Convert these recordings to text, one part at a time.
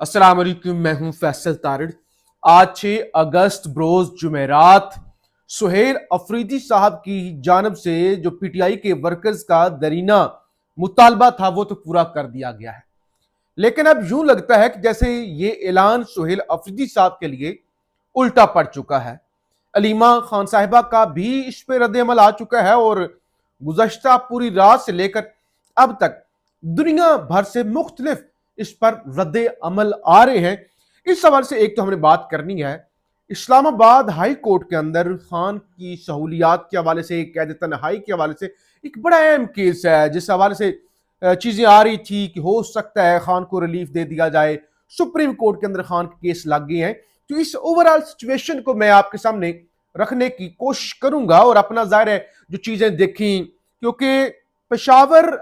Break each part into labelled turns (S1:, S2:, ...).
S1: अस्सलाम वालेकुम, मैं हूं फैसल तारिड़। आज 6 अगस्त बरोज जुमेरात सुहेल अफरीदी साहब की जानब से जो पीटीआई के वर्कर्स का दरीना मुतालबा था वो तो पूरा कर दिया गया है, लेकिन अब यूं लगता है कि जैसे ये ऐलान सुहेल अफरीदी साहब के लिए उल्टा पड़ चुका है। अलीमा खान साहिबा का भी इस पर रद्द अमल आ चुका है और गुज़श्ता पूरी रात से लेकर अब तक दुनिया भर से मुख्तलिफ इस पर रद्द अमल आ रहे हैं। इस सवाल से एक तो हमने बात करनी है, इस्लामाबाद हाई कोर्ट के अंदर खान की सहूलियात के हवाले से, कैद तन्हाई के हवाले से एक बड़ा अहम केस है, जिस हवाले से चीजें आ रही थी कि हो सकता है खान को रिलीफ दे दिया जाए। सुप्रीम कोर्ट के अंदर खान के केस लग गए हैं। तो इस ओवरऑल सिचुएशन को मैं आपके सामने रखने की कोशिश करूंगा और अपना जाहिर है जो चीजें देखी, क्योंकि पेशावर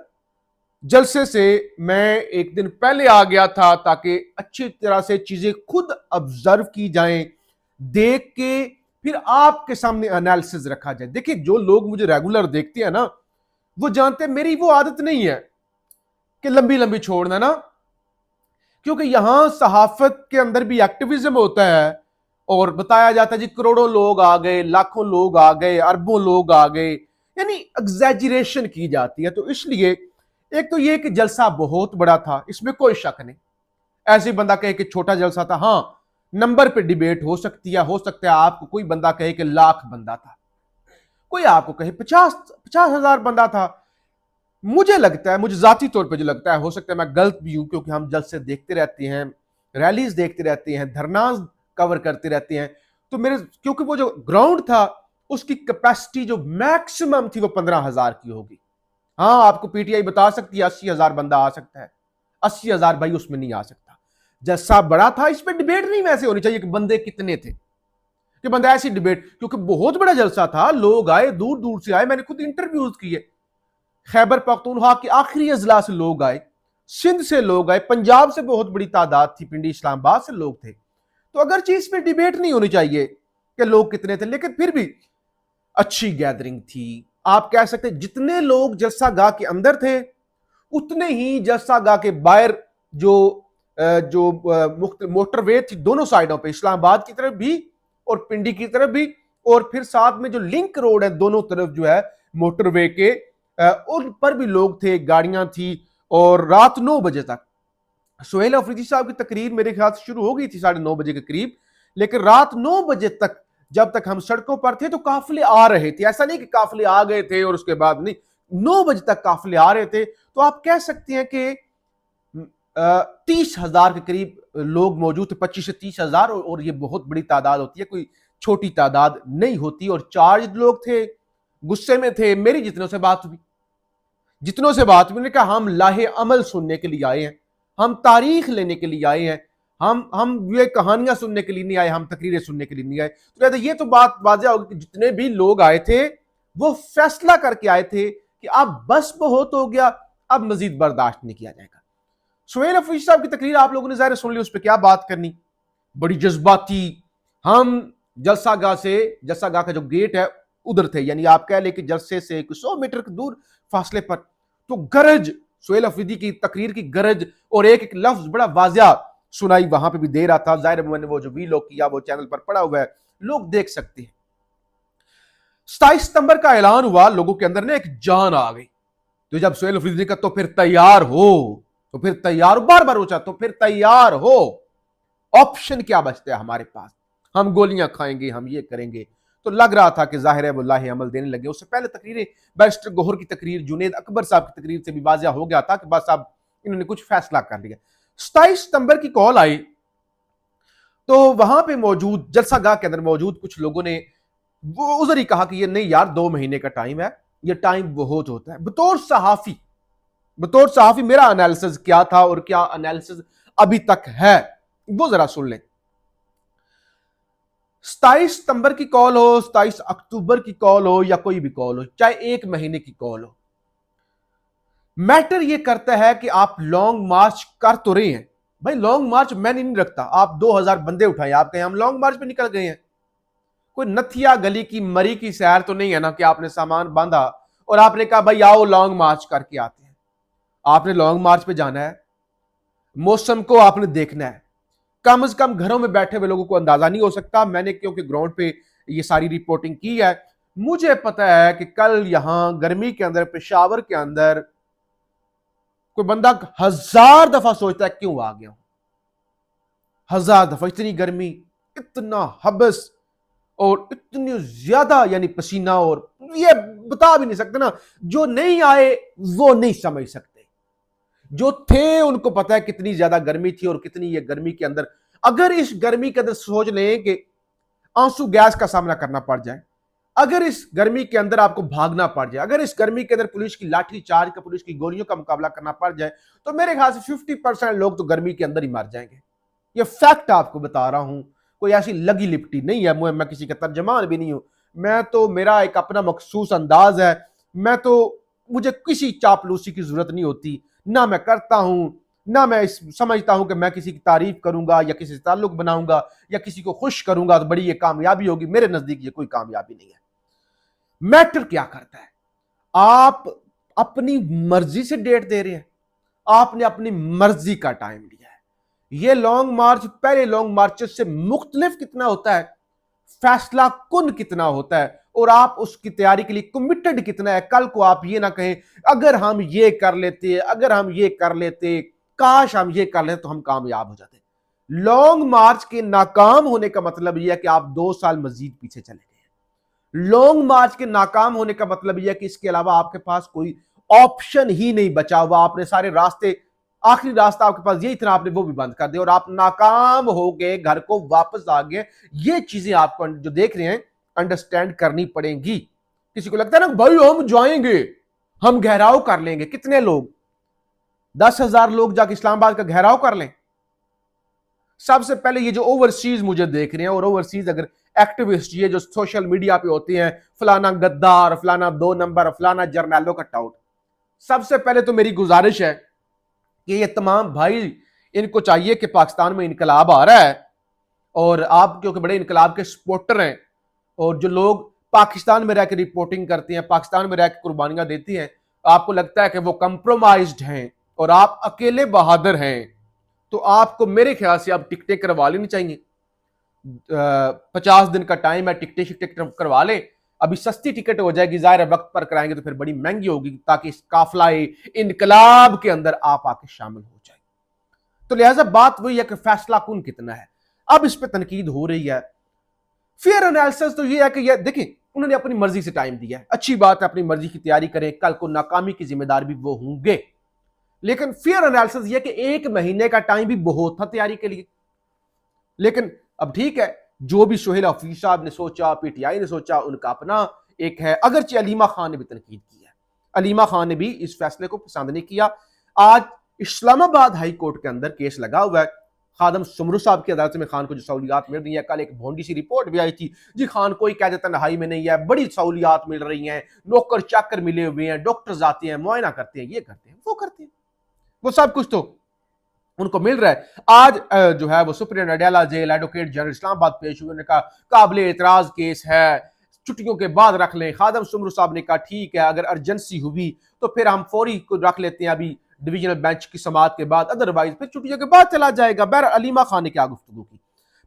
S1: जलसे से मैं एक दिन पहले आ गया था ताकि अच्छी तरह से चीजें खुद ऑब्जर्व की जाएं, देख के फिर आपके सामने एनालिसिस रखा जाए। देखिए, जो लोग मुझे रेगुलर देखते हैं ना, वो जानते हैं मेरी वो आदत नहीं है कि लंबी लंबी छोड़ना ना, क्योंकि यहां सहाफत के अंदर भी एक्टिविज्म होता है और बताया जाता है जी करोड़ों लोग आ गए, लाखों लोग आ गए, अरबों लोग आ गए, यानी एग्जैजरेशन की जाती है। तो इसलिए एक तो ये कि जलसा बहुत बड़ा था, इसमें कोई शक नहीं। ऐसे बंदा कहे कि छोटा जलसा था, हां नंबर पे डिबेट हो सकती है, हो सकता है आपको कोई बंदा कहे कि लाख बंदा था, कोई आपको कहे 50,000 बंदा था। मुझे लगता है, मुझे जाती तौर पे जो लगता है, हो सकता है मैं गलत भी हूं, क्योंकि हम जलसे देखते रहते हैं, रैलीज देखते रहते हैं, धरना कवर करते रहते हैं। तो मेरे, क्योंकि वो जो ग्राउंड था उसकी कैपेसिटी जो मैक्सिमम थी वो 15,000 की होगी। हाँ, आपको पीटीआई बता सकती है 80,000 बंदा आ सकता है, 80,000 भाई उसमें नहीं आ सकता। जैसा बड़ा था, इस पर डिबेट नहीं वैसे होनी चाहिए कि बंदे कितने थे, कि बंदा ऐसी डिबेट, क्योंकि बहुत बड़ा जलसा था, लोग आए, दूर दूर से आए, मैंने खुद इंटरव्यूज किए। खैबर पख्तूनख्वा के आखिरी अजला से लोग आए, सिंध से लोग आए, पंजाब से बहुत बड़ी तादाद थी, पिंडी इस्लामाबाद से लोग थे। तो अगर चीज पे डिबेट नहीं होनी चाहिए कि लोग कितने थे, लेकिन फिर भी अच्छी गैदरिंग थी। आप कह सकते जितने लोग जलसा गाह के अंदर थे उतने ही जलसा गाह के बाहर जो मोटरवे थी दोनों साइडों पे, इस्लामाबाद की तरफ भी और पिंडी की तरफ भी, और फिर साथ में जो लिंक रोड है दोनों तरफ जो है मोटरवे के, उन पर भी लोग थे, गाड़ियां थी। और रात 9 बजे तक सुहेल अफरीदी साहब की तकरीर मेरे ख्याल से शुरू हो गई थी 9:30 के करीब, लेकिन रात 9 बजे तक जब तक हम सड़कों पर थे तो काफिले आ रहे थे। ऐसा नहीं कि काफिले आ गए थे और उसके बाद नहीं, 9 बजे तक काफिले आ रहे थे। तो आप कह सकते हैं कि 30,000 के करीब लोग मौजूद थे, 25 से 30,000, और ये बहुत बड़ी तादाद होती है, कोई छोटी तादाद नहीं होती। और चार्ज लोग थे, गुस्से में थे। मेरी जितनों से बात हुई, उन्होंने कहा हम लाहे अमल सुनने के लिए आए हैं, हम तारीख लेने के लिए आए हैं, हम ये कहानियां सुनने के लिए नहीं आए, हम तकरीरें सुनने के लिए नहीं आए। तो कहते ये तो बात वाज़ेह होगी कि जितने भी लोग आए थे वो फैसला करके आए थे कि अब बस बहुत हो गया, अब मजीद बर्दाश्त नहीं किया जाएगा। सुहेल अफरीदी साहब की तकरीर आप लोगों ने ज़ाहिर सुन ली, उस पर क्या बात करनी, बड़ी जज्बाती। हम जलसा गाह का जो गेट है उधर थे, यानी आप कह ले कि जलसे से कुछ 100 मीटर दूर फासले पर। तो गरज, सुहेल अफरीदी की तकरीर की गरज, और एक एक लफ्ज बड़ा वाजिया सुनाई वहां पे भी दे रहा था। जाहिर मैंने वो जो वीलॉग किया वो चैनल पर पड़ा हुआ है, लोग देख सकते हैं। 27 सितंबर का ऐलान हुआ, लोगों के अंदर ना एक जान आ गई। तो जब सुहेल अफरीदी ने कहा तो फिर तैयार हो, तो फिर तैयार हो, बार बार पूछा तो फिर तैयार हो, ऑप्शन क्या बचता है हमारे पास, हम गोलियां खाएंगे, हम ये करेंगे। तो लग रहा था कि जाहिर है वो लाहे अमल देने लगे। उससे पहले तकरीरें, बैरिस्टर गौहर की तकरीर, जुनेद अकबर साहब की तकरीर से भी वाजिया हो गया था कि बस अब इन्होंने कुछ फैसला कर लिया। 27 सितंबर की कॉल आई तो वहां पे मौजूद जलसा गाह के अंदर मौजूद कुछ लोगों ने वो उधर ही कहा कि ये नहीं यार, 2 महीने का टाइम है, ये टाइम बहुत होता है। बतौर सहाफी मेरा एनालिसिस क्या था और क्या एनालिसिस अभी तक है वो जरा सुन लें। 27 सितंबर की कॉल हो, 27 अक्टूबर की कॉल हो, या कोई भी कॉल हो, चाहे 1 महीने की कॉल हो, मैटर यह करता है कि आप लॉन्ग मार्च कर तो रहे हैं। भाई लॉन्ग मार्च मैंने नहीं रखता, आप 2,000 बंदे उठाए, आप कहें हम लॉन्ग मार्च पे निकल गए हैं। कोई नथिया गली की मरी की सैर तो नहीं है ना कि आपने सामान बांधा और आपने कहा भाई आओ लॉन्ग मार्च करके आते हैं। आपने लॉन्ग मार्च पे जाना है, मौसम को आपने देखना है, कम से कम घरों में बैठे हुए लोगों को अंदाजा नहीं हो सकता। मैंने क्योंकि ग्राउंड पे ये सारी रिपोर्टिंग की है, मुझे पता है कि कल यहां गर्मी के अंदर, पेशावर के अंदर, कोई बंदा 1000 दफा सोचता है क्यों आ गया हूं। 1000 दफा। इतनी गर्मी, इतना हबस, और इतनी ज्यादा यानी पसीना, और ये बता भी नहीं सकते ना। जो नहीं आए वो नहीं समझ सकते, जो थे उनको पता है कितनी ज्यादा गर्मी थी और कितनी ये गर्मी के अंदर, अगर इस गर्मी के अंदर सोच लें कि आंसू गैस का सामना करना पड़ जाए, अगर इस गर्मी के अंदर आपको भागना पड़ जाए, अगर इस गर्मी के अंदर पुलिस की लाठी चार्ज का, पुलिस की गोलियों का मुकाबला करना पड़ जाए, तो मेरे ख्याल से 50% लोग तो गर्मी के अंदर ही मर जाएंगे। ये फैक्ट आपको बता रहा हूं, कोई ऐसी लगी लिपटी नहीं है। मैं किसी का तर्जमान भी नहीं हूं। मैं तो, मेरा एक अपना मखसूस अंदाज है। मैं तो, मुझे किसी चापलूसी की जरूरत नहीं होती, ना मैं करता हूं, ना मैं समझता हूं कि मैं किसी की तारीफ करूंगा या किसी से ताल्लुक बनाऊंगा या किसी को खुश करूंगा तो बड़ी ये कामयाबी होगी। मेरे नजदीक ये कोई कामयाबी नहीं है। मैटर क्या करता है, आप अपनी मर्जी से डेट दे रहे हैं, आपने अपनी मर्जी का टाइम लिया है। ये लॉन्ग मार्च पहले लॉन्ग मार्चेस से मुख्तलिफ कितना होता है, फैसला कुन कितना होता है, और आप उसकी तैयारी के लिए कमिटेड कितना है। कल को आप ये ना कहें अगर हम ये कर लेते, अगर हम ये कर लेते, काश हम ये कर लेते तो हम कामयाब हो जाते। लॉन्ग मार्च के नाकाम होने का मतलब यह है कि आप 2 साल मजीद पीछे चले गए। लॉन्ग मार्च के नाकाम होने का मतलब यह है कि इसके अलावा आपके पास कोई ऑप्शन ही नहीं बचा हुआ। आपने सारे रास्ते, आखिरी रास्ता आपके पास यही था, आपने वो भी बंद कर दिया और आप नाकाम हो गए, घर को वापस आ गए। ये चीजें आपको जो देख रहे हैं अंडरस्टैंड करनी पड़ेंगी। किसी को लगता है ना भाई हम जाएंगे, हम घेराव कर लेंगे, कितने लोग, 10,000 लोग जाके इस्लामाबाद का घेराव कर लें। सबसे पहले ये जो ओवरसीज मुझे देख रहे हैं, और ओवरसीज अगर एक्टिविस्ट, ये जो सोशल मीडिया पे होते हैं, फलाना गद्दार, फलाना 2 नंबर, फलाना जर्नैलो का टाउट, सबसे पहले तो मेरी गुजारिश है कि ये तमाम भाई, इनको चाहिए कि पाकिस्तान में इनकलाब आ रहा है और आप क्योंकि बड़े इनकलाब के सपोर्टर हैं, और जो लोग पाकिस्तान में रहकर रिपोर्टिंग करते हैं, पाकिस्तान में रहकर कुर्बानियां देती हैं, आपको लगता है कि वो कंप्रोमाइज्ड हैं और आप अकेले बहादुर हैं, तो आपको मेरे ख्याल से आप टिकटें करवा लेनी चाहिए। 50 दिन का टाइम है, टिकटें शिकटें करवा लें। अभी सस्ती टिकट हो जाएगी, जाहिर है वक्त पर कराएंगे तो फिर बड़ी महंगी होगी, ताकि इस काफिला इनकलाब के अंदर आप आके शामिल हो जाए। तो लिहाजा बात वही है कि फैसला कुन कितना है। अब इस पर तनकीद हो रही है। फेयर एनालिसिस तो ये है कि ये देखिए, उन्होंने अपनी मर्जी से टाइम दिया है, अच्छी बात है, अपनी मर्जी की तैयारी करें, कल को नाकामी की जिम्मेदार भी वो होंगे। लेकिन फेयर एनालिसिस ये कि 1 महीने का टाइम भी बहुत था तैयारी के लिए। लेकिन अब ठीक है, जो भी सोहेल हफीज साहब ने सोचा, पीटीआई ने सोचा, उनका अपना एक है। अगरचे अलीमा खान ने भी तनकीद की है, अलीमा खान ने भी इस फैसले को पसंद नहीं किया। आज इस्लामाबाद हाई कोर्ट के अंदर केस लगा हुआ है, खादम सुमरू साहब की अदालत में खान को जो सहूलियात मिल रही है। कल एक भोंडी सी रिपोर्ट भी आई थी जी, खान कोई कह देता तन्हाई में नहीं है, बड़ी सहूलियात मिल रही हैं, नौकर चाकर मिले हुए हैं, डॉक्टर्स आते हैं, मुआयना करते हैं, ये करते हैं, वो करते हैं, वो सब कुछ तो उनको मिल रहा है। आज जो है वो सुप्रीम अडेला जेल एडवोकेट जनरल इस्लामाबाद पेश हुए, उन्होंने कहा काबिले एतराज केस है, छुट्टियों के बाद रख लें। खादम सुमरू साहब ने कहा ठीक है, अगर अर्जेंसी हुई तो फिर हम फौरी को रख लेते हैं, अभी डिवीजनल बेंच की समाअत के बाद, अदरवाइज फिर छुट्टियों के बाद चला जाएगा। बहर अलीमा खान ने क्या गुफ्तगू की।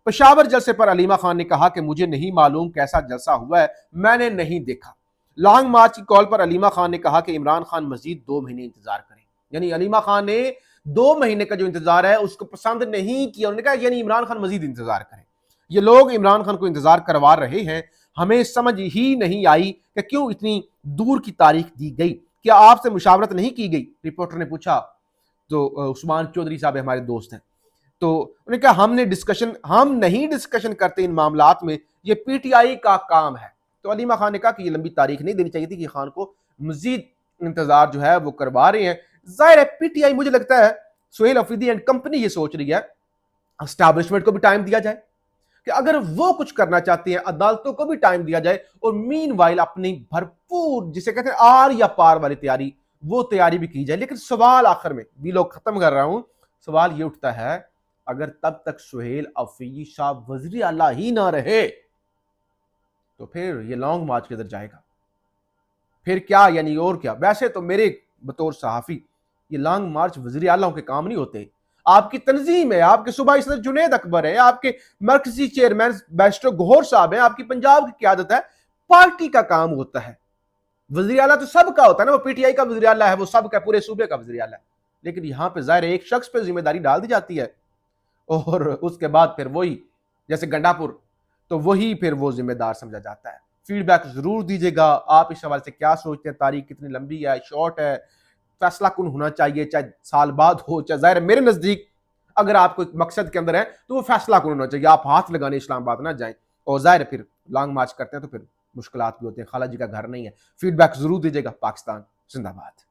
S1: पेशावर जलसे पर अलीमा खान ने कहा कि मुझे नहीं मालूम कैसा जलसा हुआ है, मैंने नहीं देखा। लॉन्ग मार्च की कॉल पर अलीमा खान ने कहा कि इमरान खान मजीद 2 महीने इंतजार करें। यानी अलीमा खान ने 2 महीने का जो इंतजार है उसको पसंद नहीं किया। उन्होंने कहा यानी इमरान खान मजीद इंतजार करें। ये लोग इमरान खान को इंतजार करवा रहे हैं। हमें समझ ही नहीं आई कि क्यों इतनी दूर की तारीख दी गई, क्या आपसे मुशावरत नहीं की गई, रिपोर्टर ने पूछा। तो उस्मान चौधरी साहब हमारे दोस्त हैं, तो उन्होंने कहा हम नहीं डिस्कशन करते इन मामलात में, ये पीटीआई का काम है। तो अलीमा खान ने कहा कि ये लंबी तारीख नहीं देनी चाहिए थी, कि खान को मजीद इंतजार जो है वो करवा रहे हैं। जाहिर है पीटीआई, मुझे लगता है सोहेल अफरीदी एंड कंपनी ये सोच रही है एस्टैब्लिशमेंट को भी टाइम दिया जाए, कि अगर वो कुछ करना चाहते हैं अदालतों को भी टाइम दिया जाए, और मीनवाइल अपनी भरपूर जिसे कहते हैं आर या पार वाली तैयारी, वो तैयारी भी की जाए। लेकिन सवाल आखिर में भी लोग खत्म कर रहा हूं, सवाल ये उठता है अगर तब तक सोहेल अफरीदी साहब वज़ीर आला ही ना रहे तो फिर ये लॉन्ग मार्च किधर जाएगा, फिर क्या, यानी और क्या। वैसे तो मेरे बतौर सहाफी ये लॉन्ग मार्च वज़ीर आला के काम नहीं होते। आपकी तंजीम है, आपके सूबाई सदर जुनेद अकबर है, आपके मरकजी चेयरमैन बैरिस्टर गौहर साहब हैं, आपकी पंजाब की क्यादत है। पार्टी का काम होता है। वज़ीर आला तो सबका होता है ना, वो पीटीआई का वज़ीर आला है, वो सबका पूरे सूबे का वज़ीर आला है। लेकिन यहां पे जाहिर है एक शख्स पे जिम्मेदारी डाल दी जाती है और उसके बाद फिर वही, जैसे गंडापुर, तो वही फिर वो जिम्मेदार समझा जाता है। फीडबैक जरूर दीजिएगा, आप इस हवाले से क्या सोचते हैं, तारीख कितनी लंबी है, शॉर्ट है, फैसला कौन होना चाहिए, चाहे साल बाद हो, चाहे जाहिर है मेरे नजदीक अगर आपको एक मकसद के अंदर है तो वो फैसला कौन होना चाहिए, आप हाथ लगाने इस्लामाबाद ना जाएं। और जाहिर है फिर लॉन्ग मार्च करते हैं तो फिर मुश्किलात भी होती हैं, खाला जी का घर नहीं है। फीडबैक जरूर दीजिएगा। पाकिस्तान जिंदाबाद।